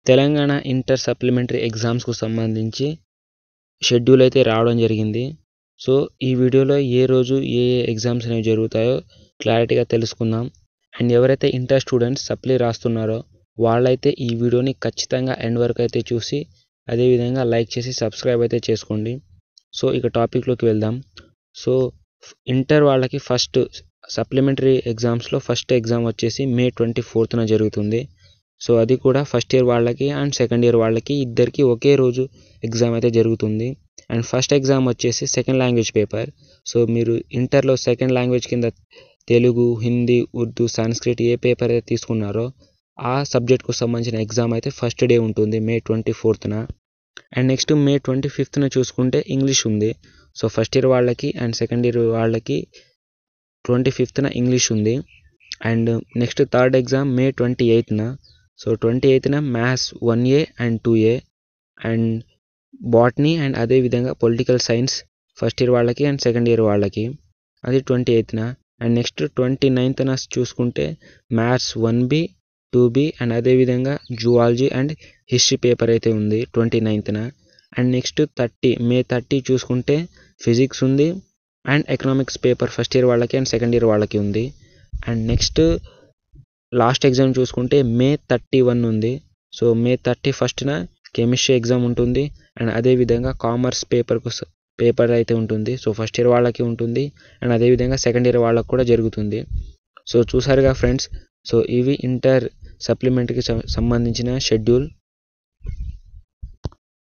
Telangana inter supplementary ఎగ్జామ్స్కు సంబంధించి schedule అయితే రావడం జరిగింది. సో ఈ వీడియోలో ఏ రోజు ఏ ఎగ్జామ్స్ అనేవి జరుగుతాయో క్లారిటీగా తెలుసుకుందాం. అండ్ ఎవరైతే ఇంటర్ స్టూడెంట్స్ సప్లీ రాస్తున్నారో వాళ్ళైతే ఈ వీడియోని ఖచ్చితంగా ఎండ్ వరకు అయితే చూసి అదేవిధంగా లైక్ చేసి సబ్స్క్రైబ్ అయితే చేసుకోండి. సో ఇక టాపిక్లోకి వెళ్దాం. సో ఇంటర్ వాళ్ళకి ఫస్ట్ సప్లిమెంటరీ ఎగ్జామ్స్లో ఫస్ట్ ఎగ్జామ్ వచ్చేసి May 24న జరుగుతుంది. సో అది కూడా ఫస్ట్ ఇయర్ వాళ్ళకి అండ్ సెకండ్ ఇయర్ వాళ్ళకి ఇద్దరికి ఒకే రోజు ఎగ్జామ్ అయితే జరుగుతుంది. అండ్ ఫస్ట్ ఎగ్జామ్ వచ్చేసి సెకండ్ లాంగ్వేజ్ పేపర్. సో మీరు ఇంటర్లో సెకండ్ లాంగ్వేజ్ కింద తెలుగు, హిందీ, ఉర్దూ, సంస్కృత్ ఏ పేపర్ అయితే తీసుకున్నారో ఆ సబ్జెక్ట్కు సంబంధించిన ఎగ్జామ్ అయితే ఫస్ట్ డే ఉంటుంది May 24న. అండ్ నెక్స్ట్ May 25న చూసుకుంటే ఇంగ్లీష్ ఉంది. సో ఫస్ట్ ఇయర్ వాళ్ళకి అండ్ సెకండ్ ఇయర్ వాళ్ళకి 25న ఇంగ్లీష్ ఉంది. And next third exam May 28న. సో 28న maths 1A and 2A and botany and అదేవిధంగా పొలిటికల్ సైన్స్ ఫస్ట్ ఇయర్ వాళ్ళకి అండ్ సెకండ్ ఇయర్ వాళ్ళకి అది 28న. అండ్ నెక్స్ట్ 29న చూసుకుంటే మ్యాథ్స్ 1B 2B అండ్ అదేవిధంగా జువాలజీ అండ్ హిస్టరీ పేపర్ అయితే ఉంది 29న. అండ్ నెక్స్ట్ May 30 చూసుకుంటే ఫిజిక్స్ ఉంది and economics paper first year వాళ్ళకి అండ్ సెకండ్ ఇయర్ వాళ్ళకి ఉంది. అండ్ నెక్స్ట్ లాస్ట్ ఎగ్జామ్ చూసుకుంటే May 31 ఉంది. సో May 31న కెమిస్ట్రీ ఎగ్జామ్ ఉంటుంది అండ్ అదేవిధంగా కామర్స్ పేపర్ అయితే ఉంటుంది. సో ఫస్ట్ ఇయర్ వాళ్ళకి ఉంటుంది అండ్ అదేవిధంగా సెకండ్ ఇయర్ వాళ్ళకి కూడా జరుగుతుంది. సో చూసారుగా ఫ్రెండ్స్, సో ఇవి ఇంటర్ సప్లిమెంటరీకి సంబంధించిన షెడ్యూల్.